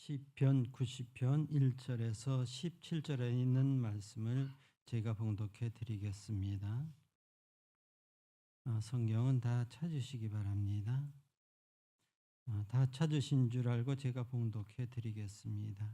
시편 90편 1절에서 17절에 있는 말씀을 제가 봉독해 드리겠습니다. 성경은 다 찾으시기 바랍니다. 다 찾으신 줄 알고 제가 봉독해 드리겠습니다.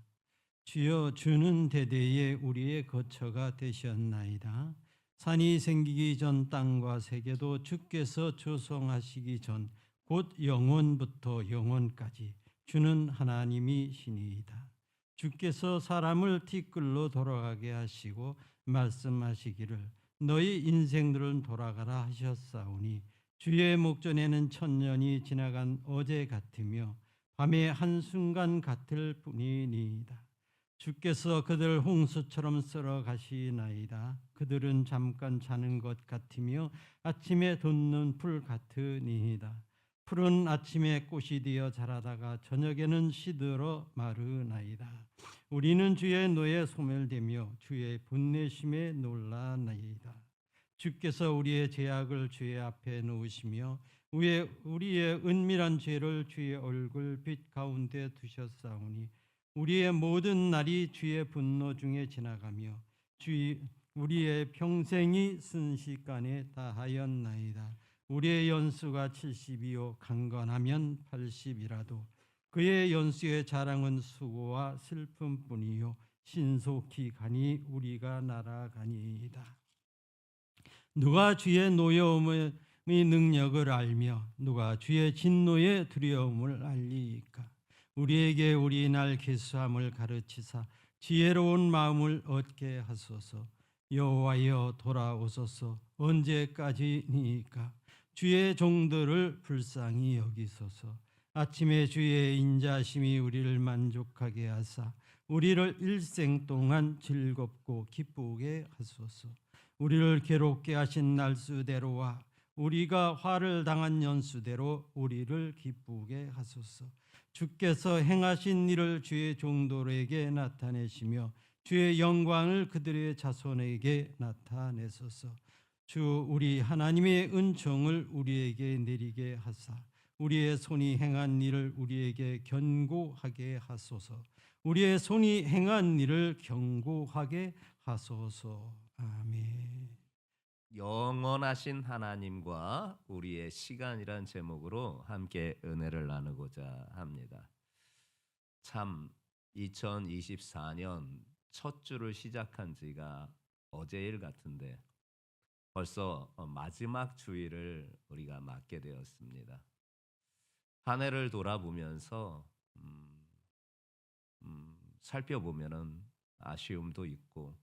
주여, 주는 대대에 우리의 거처가 되셨나이다. 산이 생기기 전 땅과 세계도 주께서 조성하시기 전 곧 영원부터 영원까지 주는 하나님이시니이다. 주께서 사람을 티끌로 돌아가게 하시고 말씀하시기를 너희 인생들은 돌아가라 하셨사오니 주의 목전에는 천년이 지나간 어제 같으며 밤의 한순간 같을 뿐이니이다. 주께서 그들 홍수처럼 쓸어 가시나이다. 그들은 잠깐 자는 것 같으며 아침에 돋는 풀 같으니이다. 풀은 아침에 꽃이 되어 자라다가 저녁에는 시들어 마르나이다. 우리는 주의 노에 소멸되며 주의 분내심에 놀라나이다. 주께서 우리의 죄악을 주의 앞에 놓으시며 우리의 은밀한 죄를 주의 얼굴빛 가운데 두셨사오니 우리의 모든 날이 주의 분노 중에 지나가며 우리의 평생이 순식간에 다하였나이다. 우리의 연수가 70이요 강건하면 80이라도 그의 연수의 자랑은 수고와 슬픔뿐이요 신속히 가니 우리가 날아가니이다. 누가 주의 노여움의 능력을 알며 누가 주의 진노의 두려움을 알리이까. 우리에게 우리 날 계수함을 가르치사 지혜로운 마음을 얻게 하소서. 여호와여 돌아오소서. 언제까지니까. 주의 종들을 불쌍히 여기소서. 아침에 주의 인자심이 우리를 만족하게 하사 우리를 일생 동안 즐겁고 기쁘게 하소서. 우리를 괴롭게 하신 날수대로와 우리가 화를 당한 연수대로 우리를 기쁘게 하소서. 주께서 행하신 일을 주의 종들에게 나타내시며 주의 영광을 그들의 자손에게 나타내소서. 주 우리 하나님의 은총을 우리에게 내리게 하사 우리의 손이 행한 일을 우리에게 견고하게 하소서. 우리의 손이 행한 일을 견고하게 하소서. 아멘. 영원하신 하나님과 우리의 시간이란 제목으로 함께 은혜를 나누고자 합니다. 참 2024년 첫 주를 시작한 지가 어제일 같은데 벌써 마지막 주일을 우리가 맞게 되었습니다. 한 해를 돌아보면서 살펴보면은 아쉬움도 있고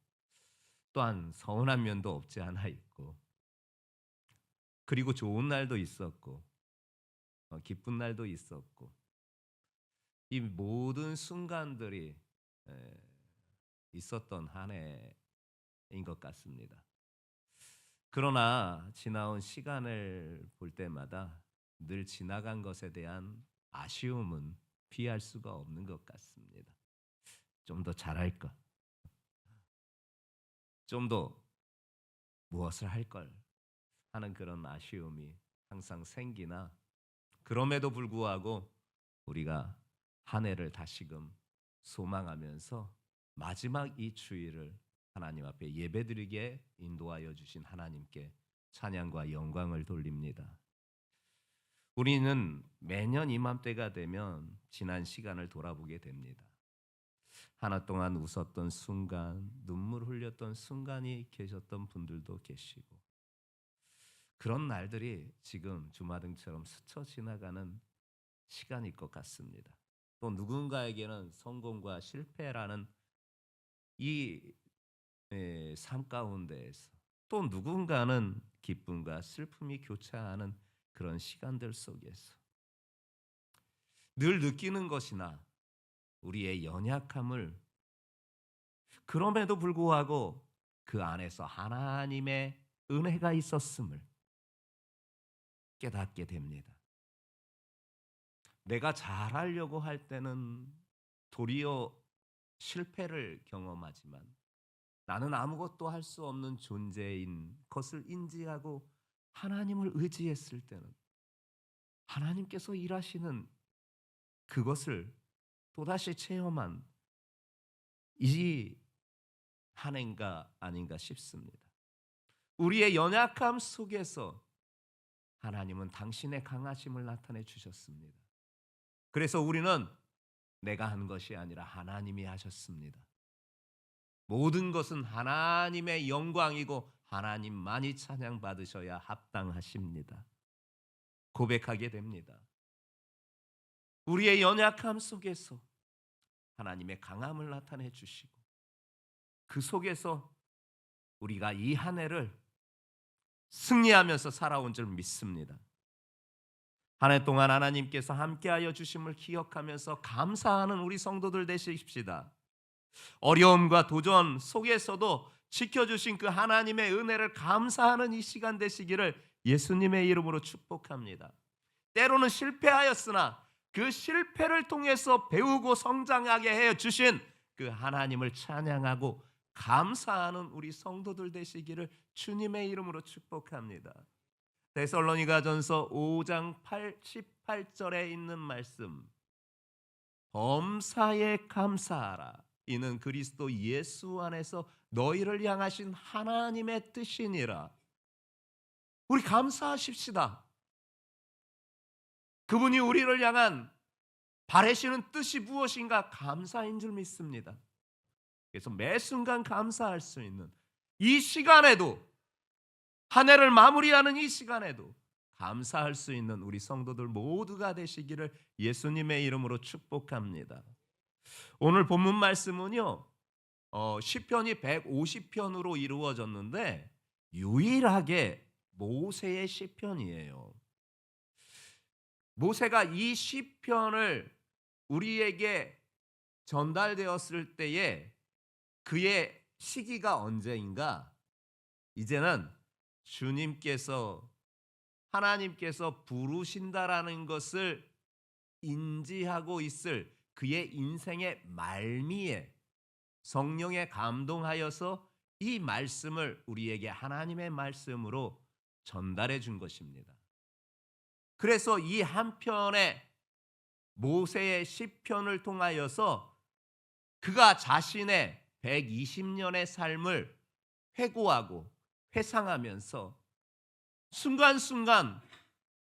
또한 서운한 면도 없지 않아 있고 그리고 좋은 날도 있었고 기쁜 날도 있었고 이 모든 순간들이 있었던 한 해인 것 같습니다. 그러나 지나온 시간을 볼 때마다 늘 지나간 것에 대한 아쉬움은 피할 수가 없는 것 같습니다. 좀 더 잘할 것, 좀 더 무엇을 할 걸 하는 그런 아쉬움이 항상 생기나 그럼에도 불구하고 우리가 한 해를 다시금 소망하면서 마지막 이 주일을 하나님 앞에 예배드리게 인도하여 주신 하나님께 찬양과 영광을 돌립니다. 우리는 매년 이맘때가 되면 지난 시간을 돌아보게 됩니다. 한 해 동안 웃었던 순간, 눈물 흘렸던 순간이 계셨던 분들도 계시고 그런 날들이 지금 주마등처럼 스쳐 지나가는 시간일 것 같습니다. 또 누군가에게는 성공과 실패라는 이 삶 가운데에서 또 누군가는 기쁨과 슬픔이 교차하는 그런 시간들 속에서 늘 느끼는 것이나 우리의 연약함을 그럼에도 불구하고 그 안에서 하나님의 은혜가 있었음을 깨닫게 됩니다. 내가 잘하려고 할 때는 도리어 실패를 경험하지만 나는 아무것도 할 수 없는 존재인 것을 인지하고 하나님을 의지했을 때는 하나님께서 일하시는 그것을 또다시 체험한 이 한 해가 아닌가 싶습니다. 우리의 연약함 속에서 하나님은 당신의 강하심을 나타내 주셨습니다. 그래서 우리는 내가 한 것이 아니라 하나님이 하셨습니다. 모든 것은 하나님의 영광이고 하나님만이 찬양받으셔야 합당하십니다. 고백하게 됩니다. 우리의 연약함 속에서 하나님의 강함을 나타내 주시고 그 속에서 우리가 이 한 해를 승리하면서 살아온 줄 믿습니다. 한 해 동안 하나님께서 함께하여 주심을 기억하면서 감사하는 우리 성도들 되십시다. 어려움과 도전 속에서도 지켜주신 그 하나님의 은혜를 감사하는 이 시간 되시기를 예수님의 이름으로 축복합니다. 때로는 실패하였으나 그 실패를 통해서 배우고 성장하게 해주신 그 하나님을 찬양하고 감사하는 우리 성도들 되시기를 주님의 이름으로 축복합니다. 데살로니가전서 5장 18절에 있는 말씀, 범사에 감사하라. 이는 그리스도 예수 안에서 너희를 향하신 하나님의 뜻이니라. 우리 감사하십시다. 그분이 우리를 향한 바라시는 뜻이 무엇인가 감사인 줄 믿습니다. 그래서 매 순간 감사할 수 있는 이 시간에도, 한 해를 마무리하는 이 시간에도 감사할 수 있는 우리 성도들 모두가 되시기를 예수님의 이름으로 축복합니다. 오늘 본문 말씀은요, 시편이 150편으로 이루어졌는데 유일하게 모세의 시편이에요. 모세가 이 시편을 우리에게 전달되었을 때에 그의 시기가 언제인가? 이제는 주님께서, 하나님께서 부르신다라는 것을 인지하고 있을 그의 인생의 말미에 성령에 감동하여서 이 말씀을 우리에게 하나님의 말씀으로 전달해 준 것입니다. 그래서 이 한편의 모세의 시편을 통하여서 그가 자신의 120년의 삶을 회고하고 회상하면서 순간순간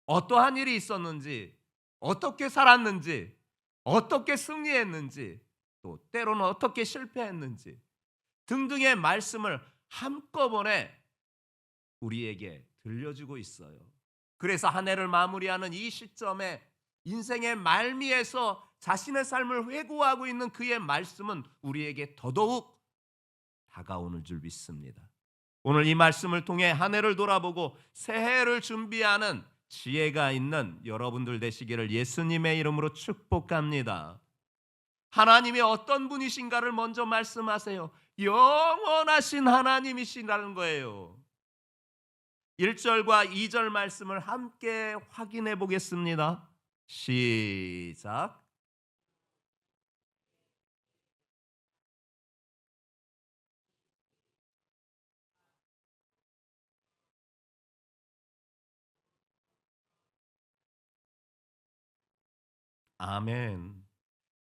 어떠한 일이 있었는지, 어떻게 살았는지, 어떻게 승리했는지, 또 때로는 어떻게 실패했는지 등등의 말씀을 한꺼번에 우리에게 들려주고 있어요. 그래서 한 해를 마무리하는 이 시점에 인생의 말미에서 자신의 삶을 회고하고 있는 그의 말씀은 우리에게 더더욱 다가오는 줄 믿습니다. 오늘 이 말씀을 통해 한 해를 돌아보고 새해를 준비하는 지혜가 있는 여러분들 되시기를 예수님의 이름으로 축복합니다. 하나님이 어떤 분이신가를 먼저 말씀하세요. 영원하신 하나님이시라는 거예요. 1절과 2절 말씀을 함께 확인해 보겠습니다. 시작. 아멘.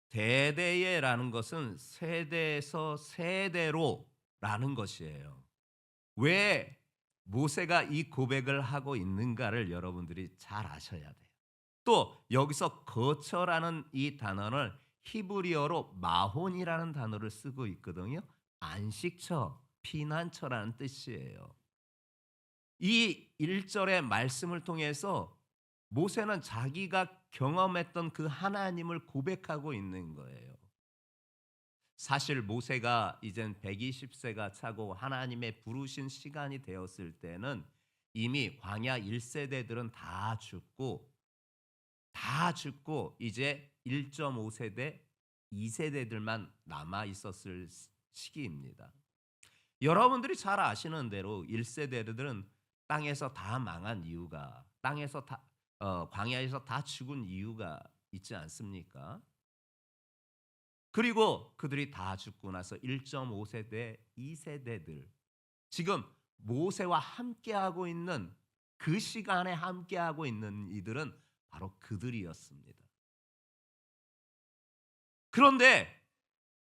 대대예라는 것은 세대에서 세대로라는 것이에요. 왜 모세가 이 고백을 하고 있는가를 여러분들이 잘 아셔야 돼요. 또 여기서 거처라는 이 단어는 히브리어로 마혼이라는 단어를 쓰고 있거든요. 안식처, 피난처라는 뜻이에요. 이 1절의 말씀을 통해서 모세는 자기가 경험했던 그 하나님을 고백하고 있는 거예요. 사실 모세가 이젠 120세가 차고 하나님의 부르신 시간이 되었을 때는 이미 광야 1세대들은 다 죽고 이제 1.5세대, 2세대들만 남아 있었을 시기입니다. 여러분들이 잘 아시는 대로 1세대들은 땅에서 다 망한 이유가, 광야에서 다 죽은 이유가 있지 않습니까? 그리고 그들이 다 죽고 나서 1.5세대, 2세대들, 지금 모세와 함께하고 있는 그 시간에 함께하고 있는 이들은 바로 그들이었습니다. 그런데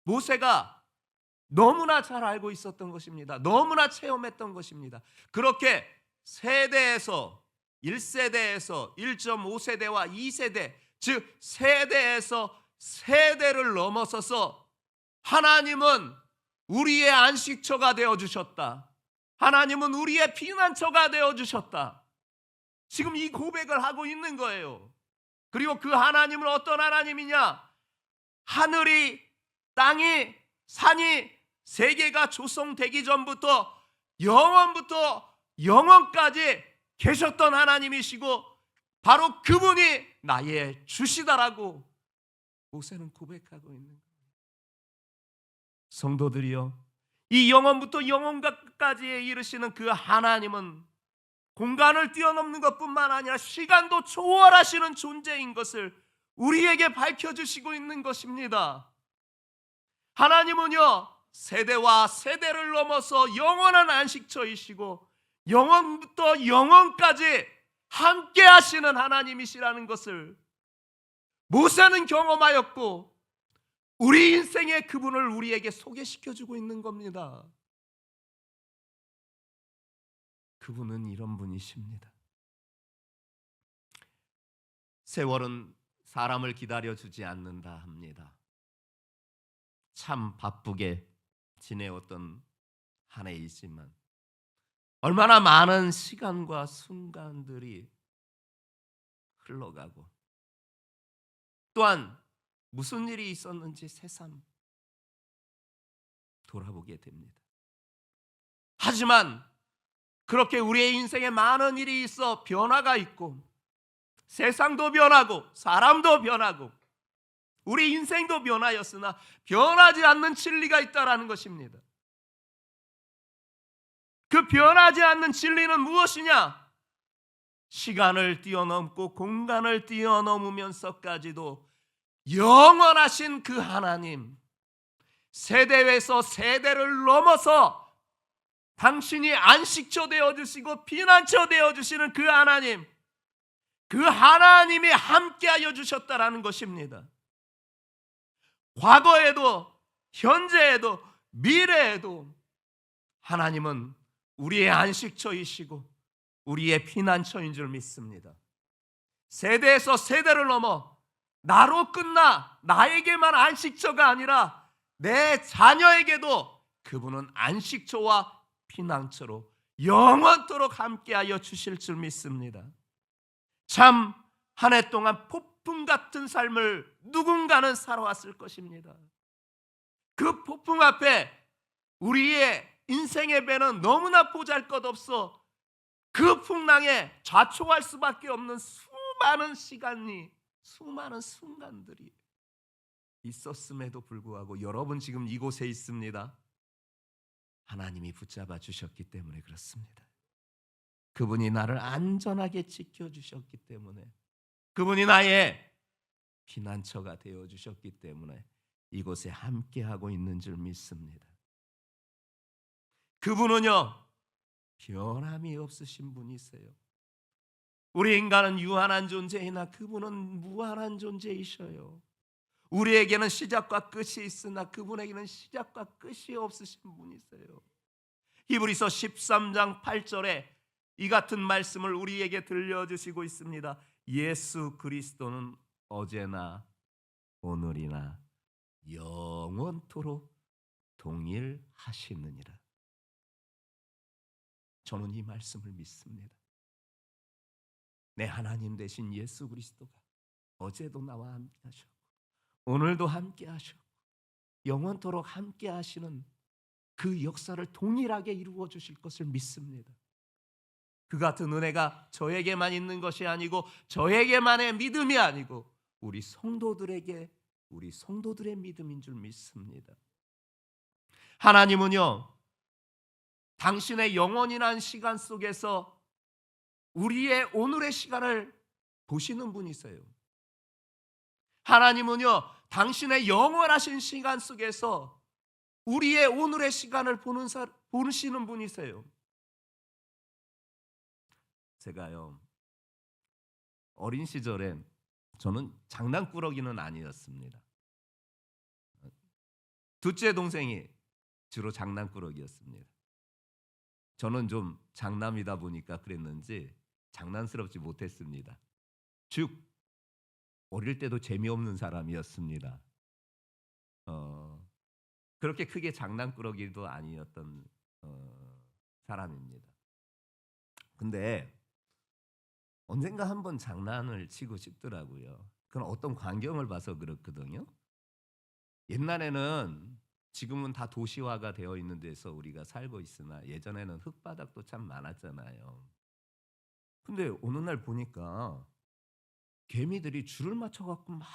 모세가 너무나 잘 알고 있었던 것입니다. 너무나 체험했던 것입니다. 그렇게 세대에서 1세대에서 1.5세대와 2세대, 즉 세대에서 세대를 넘어서서 하나님은 우리의 안식처가 되어주셨다. 하나님은 우리의 피난처가 되어주셨다. 지금 이 고백을 하고 있는 거예요. 그리고 그 하나님은 어떤 하나님이냐? 하늘이, 땅이, 산이, 세계가 조성되기 전부터 영원부터 영원까지 계셨던 하나님이시고 바로 그분이 나의 주시다라고 모세는 고백하고 있는 거예요. 성도들이여, 이 영원부터 영원까지에 이르시는 그 하나님은 공간을 뛰어넘는 것뿐만 아니라 시간도 초월하시는 존재인 것을 우리에게 밝혀주시고 있는 것입니다. 하나님은요, 세대와 세대를 넘어서 영원한 안식처이시고 영원부터 영원까지 함께 하시는 하나님이시라는 것을 모세는 경험하였고 우리 인생의 그분을 우리에게 소개시켜주고 있는 겁니다. 그분은 이런 분이십니다. 세월은 사람을 기다려주지 않는다 합니다. 참 바쁘게 지내었던 한 해이지만 얼마나 많은 시간과 순간들이 흘러가고 또한 무슨 일이 있었는지 새삼 돌아보게 됩니다. 하지만 그렇게 우리의 인생에 많은 일이 있어 변화가 있고 세상도 변하고 사람도 변하고 우리 인생도 변하였으나 변하지 않는 진리가 있다라는 것입니다. 그 변하지 않는 진리는 무엇이냐? 시간을 뛰어넘고 공간을 뛰어넘으면서까지도 영원하신 그 하나님, 세대에서 세대를 넘어서 당신이 안식처 되어주시고 피난처 되어주시는 그 하나님, 그 하나님이 함께하여 주셨다라는 것입니다. 과거에도 현재에도 미래에도 하나님은 우리의 안식처이시고 우리의 피난처인 줄 믿습니다. 세대에서 세대를 넘어 나로 끝나 나에게만 안식처가 아니라 내 자녀에게도 그분은 안식처와 피난처로 영원토록 함께하여 주실 줄 믿습니다. 참 한 해 동안 폭풍 같은 삶을 누군가는 살아왔을 것입니다. 그 폭풍 앞에 우리의 인생의 배는 너무나 보잘것없어 그 풍랑에 좌초할 수밖에 없는 수많은 시간이, 수많은 순간들이 있었음에도 불구하고 여러분 지금 이곳에 있습니다. 하나님이 붙잡아 주셨기 때문에 그렇습니다. 그분이 나를 안전하게 지켜주셨기 때문에, 그분이 나의 피난처가 되어주셨기 때문에 이곳에 함께하고 있는 줄 믿습니다. 그분은요, 변함이 없으신 분이세요. 우리 인간은 유한한 존재이나 그분은 무한한 존재이셔요. 우리에게는 시작과 끝이 있으나 그분에게는 시작과 끝이 없으신 분이세요. 히브리서 13장 8절에 이 같은 말씀을 우리에게 들려주시고 있습니다. 예수 그리스도는 어제나 오늘이나 영원토록 동일하시느니라. 저는 이 말씀을 믿습니다. 내 하나님 되신 예수 그리스도가 어제도 나와 함께 하셨고 오늘도 함께 하셨고 영원토록 함께 하시는 그 역사를 동일하게 이루어 주실 것을 믿습니다. 그 같은 은혜가 저에게만 있는 것이 아니고 저에게만의 믿음이 아니고 우리 성도들에게, 우리 성도들의 믿음인 줄 믿습니다. 하나님은요, 당신의 영원이란 시간 속에서 우리의 오늘의 시간을 보시는 분이세요. 하나님은요, 당신의 영원하신 시간 속에서 우리의 오늘의 시간을 보시는 분이세요. 제가요, 어린 시절에 저는 장난꾸러기는 아니었습니다. 둘째 동생이 주로 장난꾸러기였습니다. 저는 좀 장남이다 보니까 그랬는지 장난스럽지 못했습니다. 즉 어릴 때도 재미없는 사람이었습니다. 그렇게 크게 장난꾸러기도 아니었던 사람입니다. 근데 언젠가 한번 장난을 치고 싶더라고요. 그건 어떤 광경을 봐서 그렇거든요. 옛날에는 지금은 다 도시화가 되어 있는 데서 우리가 살고 있으나 예전에는 흙바닥도 참 많았잖아요. 근데 어느 날 보니까 개미들이 줄을 맞춰 갖고 막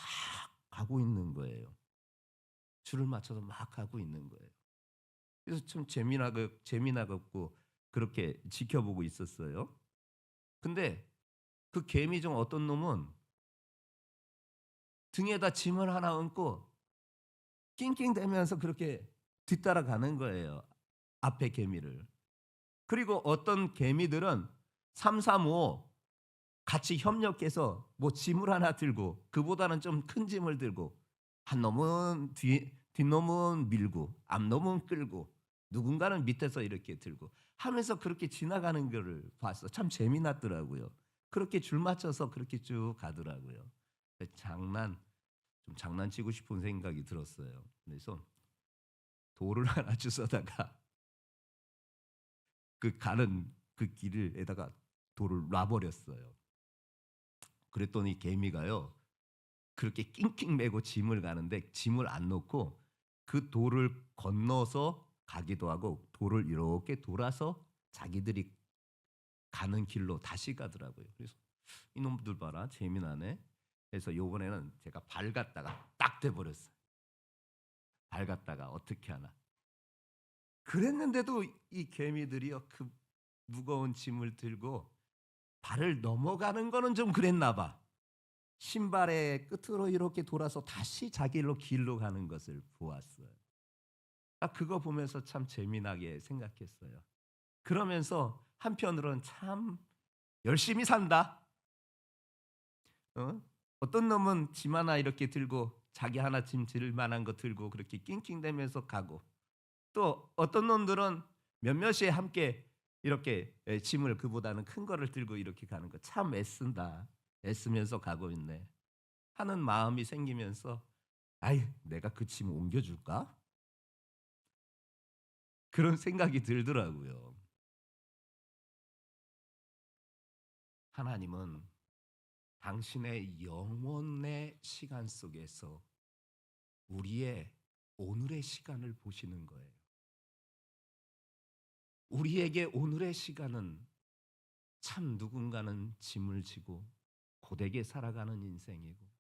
가고 있는 거예요. 줄을 맞춰서 막 가고 있는 거예요. 그래서 참 재미나고 그렇게 지켜보고 있었어요. 근데 그 개미 중 어떤 놈은 등에다 짐을 하나 얹고 낑낑대면서 그렇게 뒤따라가는 거예요. 앞에 개미를. 그리고 어떤 개미들은 3, 3, 5 같이 협력해서 뭐 짐을 하나 들고 그보다는 좀 큰 짐을 들고 한 놈은 뒷놈은 밀고 앞놈은 끌고 누군가는 밑에서 이렇게 들고 하면서 그렇게 지나가는 거를 봤어. 참 재미났더라고요. 그렇게 줄 맞춰서 그렇게 쭉 가더라고요. 좀 장난치고 싶은 생각이 들었어요. 그래서 돌을 하나 주워다가 그 가는 그 길에다가 돌을 놔버렸어요. 그랬더니 개미가요. 그렇게 낑낑 매고 짐을 가는데 짐을 안 놓고 그 돌을 건너서 가기도 하고 돌을 이렇게 돌아서 자기들이 가는 길로 다시 가더라고요. 그래서 이놈들 봐라 재미나네. 그래서 요번에는 제가 밝았다가 딱 돼버렸어요. 밝았다가 어떻게 하나. 그랬는데도 이 개미들이요 그 무거운 짐을 들고 발을 넘어가는 거는 좀 그랬나 봐. 신발의 끝으로 이렇게 돌아서 다시 자기 길로 가는 것을 보았어요. 그거 보면서 참 재미나게 생각했어요. 그러면서 한편으로는 참 열심히 산다. 어떤 놈은 짐 하나 이렇게 들고 자기 하나 짐 들 만한 거 들고 그렇게 낑낑대면서 가고 또 어떤 놈들은 몇몇이 함께 이렇게 짐을 그보다는 큰 거를 들고 이렇게 가는 거 참 애쓴다. 애쓰면서 가고 있네. 하는 마음이 생기면서 아이 내가 그 짐 옮겨줄까? 그런 생각이 들더라고요. 하나님은 당신의 영원의 시간 속에서 우리의 오늘의 시간을 보시는 거예요. 우리에게 오늘의 시간은 참 누군가는 짐을 지고 고되게 살아가는 인생이고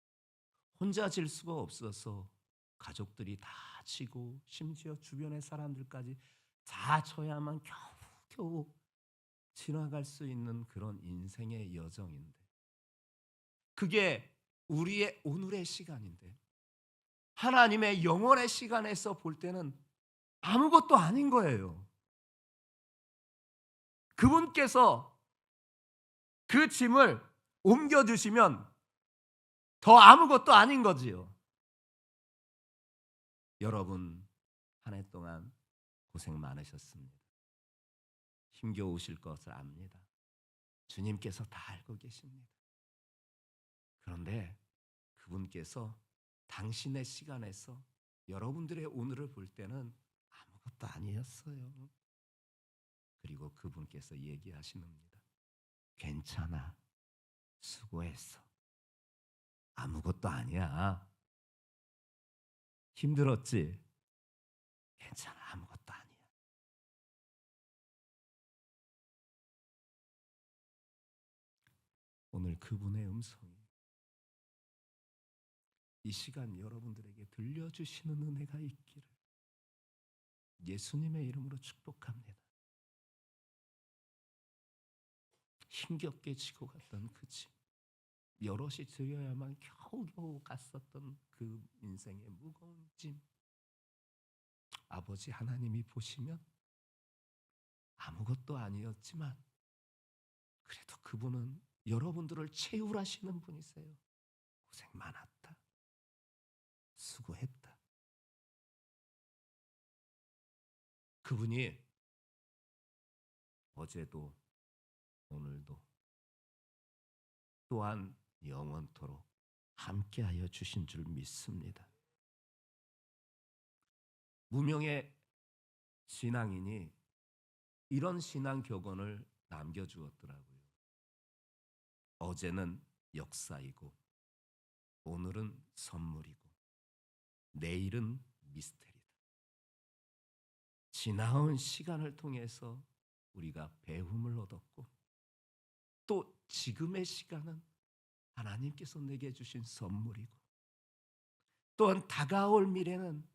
혼자 질 수가 없어서 가족들이 다 지고 심지어 주변의 사람들까지 다 져야만 겨우 지나갈 수 있는 그런 인생의 여정인데 그게 우리의 오늘의 시간인데 하나님의 영원의 시간에서 볼 때는 아무것도 아닌 거예요. 그분께서 그 짐을 옮겨주시면 더 아무것도 아닌 거지요. 여러분 한 해 동안 고생 많으셨습니다. 힘겨우실 것을 압니다. 주님께서 다 알고 계십니다. 그런데 그분께서 당신의 시간에서 여러분들의 오늘을 볼 때는 아무것도 아니었어요. 그리고 그분께서 얘기하시는입니다. 괜찮아. 수고했어. 아무것도 아니야. 힘들었지? 괜찮아. 아무것도 아니야. 오늘 그분의 음성이 이 시간 여러분들에게 들려주시는 은혜가 있기를 예수님의 이름으로 축복합니다. 힘겹게 지고 갔던 그 짐, 여럿이 들여야만 겨우겨우 갔었던 그 인생의 무거운 짐, 아버지 하나님이 보시면 아무것도 아니었지만 그래도 그분은 여러분들을 채울하시는 분이세요. 고생 많았다. 수고했다. 그분이 어제도 오늘도 또한 영원토록 함께하여 주신 줄 믿습니다. 무명의 신앙인이 이런 신앙 격언을 남겨주었더라고요. 어제는 역사이고 오늘은 선물이고 내일은 미스테리다. 지나온 시간을 통해서 우리가 배움을 얻었고 또 지금의 시간은 하나님께서 내게 주신 선물이고 또한 다가올 미래는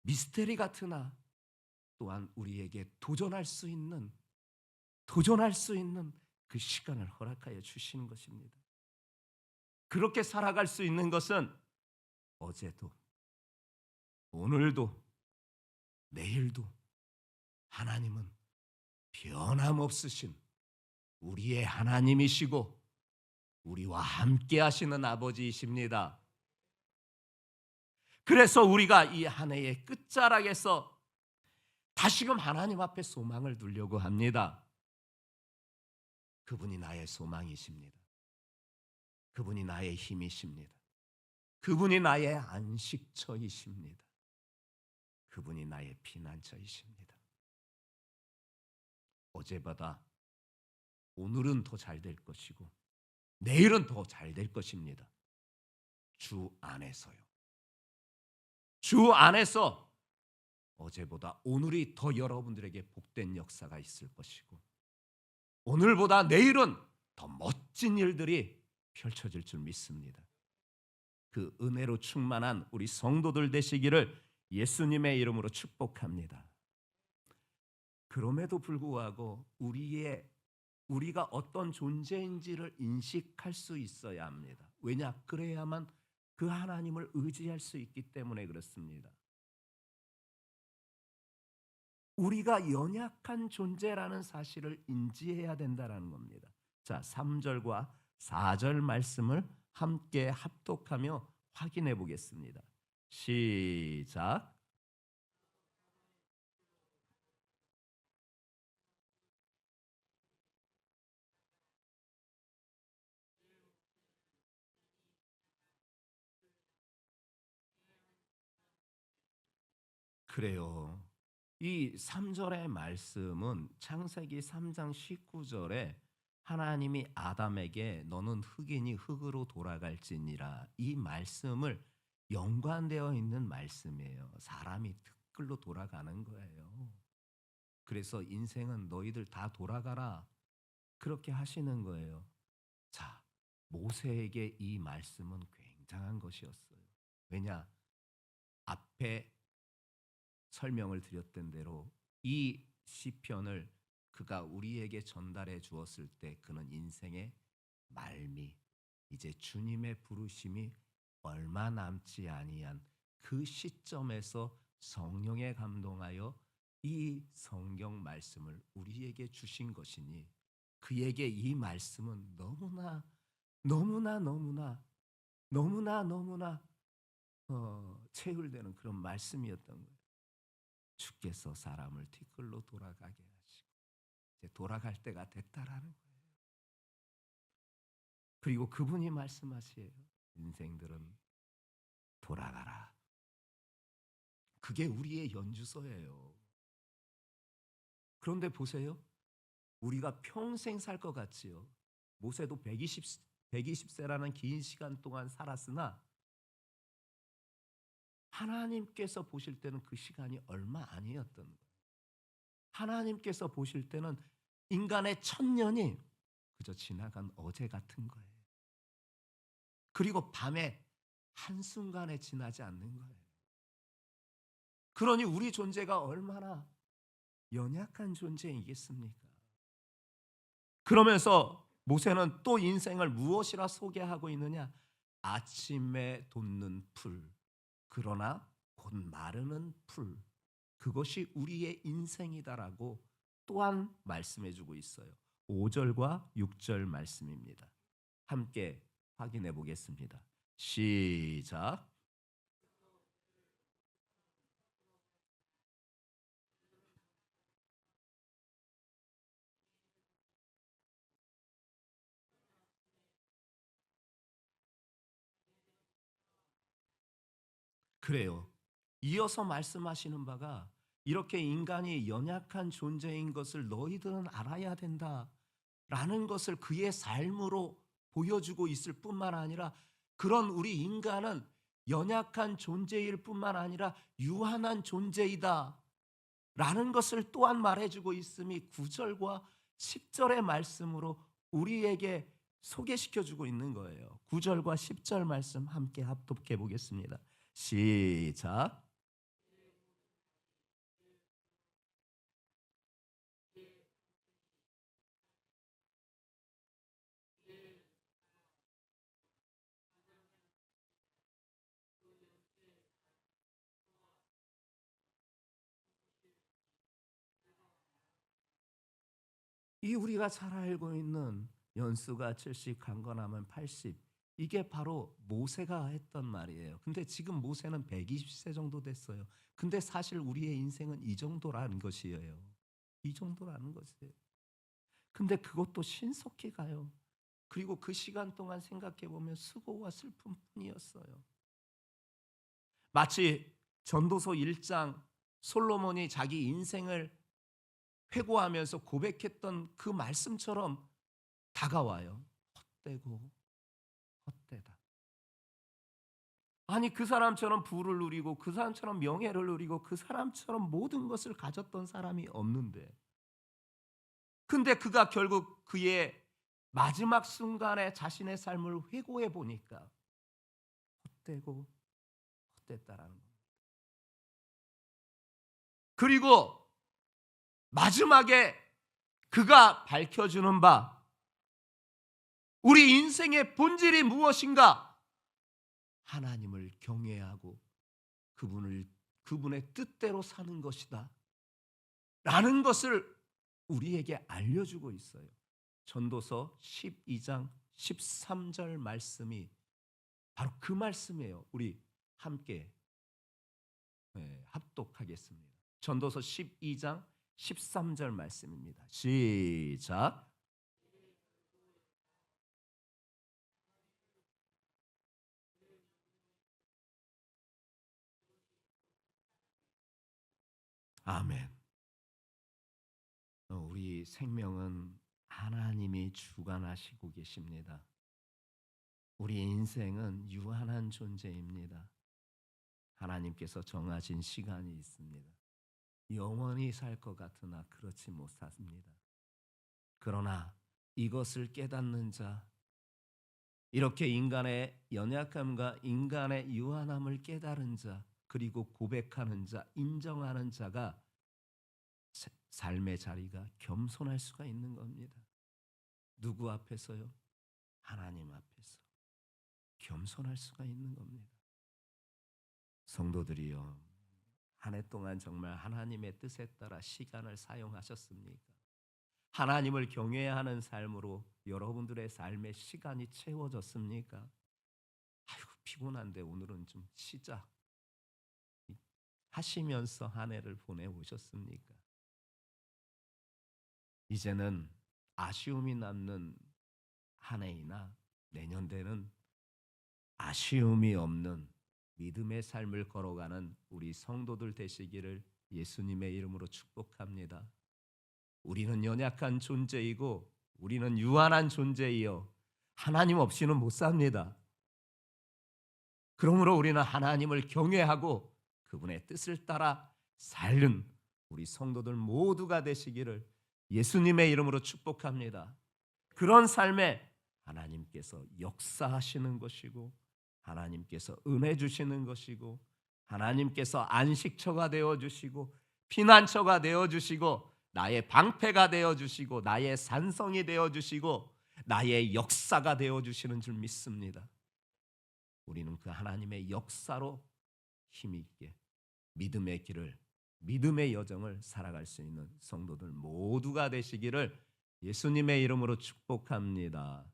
미스테리 같으나 또한 우리에게 도전할 수 있는 그 시간을 허락하여 주시는 것입니다. 그렇게 살아갈 수 있는 것은 어제도 오늘도 내일도 하나님은 변함없으신 우리의 하나님이시고 우리와 함께 하시는 아버지이십니다. 그래서 우리가 이 한 해의 끝자락에서 다시금 하나님 앞에 소망을 두려고 합니다. 그분이 나의 소망이십니다. 그분이 나의 힘이십니다. 그분이 나의 안식처이십니다. 그분이 나의 피난처이십니다. 어제보다 오늘은 더 잘 될 것이고 내일은 더 잘 될 것입니다. 주 안에서요. 주 안에서 어제보다 오늘이 더 여러분들에게 복된 역사가 있을 것이고 오늘보다 내일은 더 멋진 일들이 펼쳐질 줄 믿습니다. 그 은혜로 충만한 우리 성도들 되시기를 예수님의 이름으로 축복합니다. 그럼에도 불구하고 우리가 어떤 존재인지를 인식할 수 있어야 합니다. 왜냐? 그래야만 그 하나님을 의지할 수 있기 때문에 그렇습니다. 우리가 연약한 존재라는 사실을 인지해야 된다는 겁니다. 자, 3절과 4절 말씀을 함께 합독하며 확인해 보겠습니다. 시작. 그래요. 이 3절의 말씀은 창세기 3장 19절에 하나님이 아담에게 너는 흙이니 흙으로 돌아갈지니라 이 말씀을 연관되어 있는 말씀이에요. 사람이 흙으로 돌아가는 거예요. 그래서 인생은 너희들 다 돌아가라 그렇게 하시는 거예요. 자, 모세에게 이 말씀은 굉장한 것이었어요. 왜냐? 앞에 설명을 드렸던 대로 이 시편을 그가 우리에게 전달해 주었을 때 그는 인생의 말미 이제 주님의 부르심이 얼마 남지 아니한 그 시점에서 성령에 감동하여 이 성경 말씀을 우리에게 주신 것이니 그에게 이 말씀은 너무나 체휼되는 그런 말씀이었던 거예요. 주께서 사람을 티끌로 돌아가게 하시고 이제 돌아갈 때가 됐다라는 거예요. 그리고 그분이 말씀하시에요. 인생들은 돌아가라. 그게 우리의 연주서예요. 그런데 보세요. 우리가 평생 살 것 같지요. 모세도 120세라는 긴 시간 동안 살았으나 하나님께서 보실 때는 그 시간이 얼마 아니었던 거예요. 하나님께서 보실 때는 인간의 1000년이 그저 지나간 어제 같은 거예요. 그리고 밤에 한순간에 지나지 않는 거예요. 그러니 우리 존재가 얼마나 연약한 존재이겠습니까? 그러면서 모세는 또 인생을 무엇이라 소개하고 있느냐? 아침에 돋는 풀, 그러나 곧 마르는 풀, 그것이 우리의 인생이다라고 또한 말씀해주고 있어요. 5절과 6절 말씀입니다. 함께 확인해 보겠습니다. 시작. 그래요. 이어서 말씀하시는 바가 이렇게 인간이 연약한 존재인 것을 너희들은 알아야 된다라는 것을 그의 삶으로 보여주고 있을 뿐만 아니라 그런 우리 인간은 연약한 존재일 뿐만 아니라 유한한 존재이다 라는 것을 또한 말해주고 있음이 9절과 10절의 말씀으로 우리에게 소개시켜주고 있는 거예요. 9절과 10절 말씀 함께 합독해 보겠습니다. 시작. 이 우리가 잘 알고 있는 연수가 70, 강건하면 80. 이게 바로 모세가 했던 말이에요. 근데 지금 모세는 120세 정도 됐어요. 근데 사실 우리의 인생은 이 정도라는 것이에요. 이 정도라는 것이에요. 근데 그것도 신속히 가요. 그리고 그 시간 동안 생각해 보면 수고와 슬픔뿐이었어요. 마치 전도서 1장 솔로몬이 자기 인생을 회고하면서 고백했던 그 말씀처럼 다가와요. 헛되고 헛되다. 아니 그 사람처럼 부를 누리고 그 사람처럼 명예를 누리고 그 사람처럼 모든 것을 가졌던 사람이 없는데 근데 그가 결국 그의 마지막 순간에 자신의 삶을 회고해 보니까 헛되고 헛됐다라는 겁니다. 그리고 마지막에 그가 밝혀주는 바 우리 인생의 본질이 무엇인가? 하나님을 경외하고 그분의 뜻대로 사는 것이다 라는 것을 우리에게 알려주고 있어요. 전도서 12장 13절 말씀이 바로 그 말씀이에요. 우리 함께 합독하겠습니다. 전도서 12장 13절 말씀입니다. 시작. 아멘. 우리 생명은 하나님이 주관하시고 계십니다. 우리 인생은 유한한 존재입니다. 하나님께서 정하신 시간이 있습니다. 영원히 살 것 같으나 그렇지 못 삽니다. 그러나 이것을 깨닫는 자, 이렇게 인간의 연약함과 인간의 유한함을 깨달은 자, 그리고 고백하는 자, 인정하는 자가 삶의 자리가 겸손할 수가 있는 겁니다. 누구 앞에서요? 하나님 앞에서 겸손할 수가 있는 겁니다. 성도들이요, 한 해 동안 정말 하나님의 뜻에 따라 시간을 사용하셨습니까? 하나님을 경외하는 삶으로 여러분들의 삶의 시간이 채워졌습니까? 아이고 피곤한데 오늘은 좀 쉬자 하시면서 한 해를 보내오셨습니까? 이제는 아쉬움이 남는 한 해이나 내년 되는 아쉬움이 없는 믿음의 삶을 걸어가는 우리 성도들 되시기를 예수님의 이름으로 축복합니다. 우리는 연약한 존재이고 우리는 유한한 존재이요 하나님 없이는 못 삽니다. 그러므로 우리는 하나님을 경외하고 그분의 뜻을 따라 살는 우리 성도들 모두가 되시기를 예수님의 이름으로 축복합니다. 그런 삶에 하나님께서 역사하시는 것이고 하나님께서 은혜 주시는 것이고 하나님께서 안식처가 되어주시고 피난처가 되어주시고 나의 방패가 되어주시고 나의 산성이 되어주시고 나의 역사가 되어주시는 줄 믿습니다. 우리는 그 하나님의 역사로 힘있게 믿음의 길을 믿음의 여정을 살아갈 수 있는 성도들 모두가 되시기를 예수님의 이름으로 축복합니다.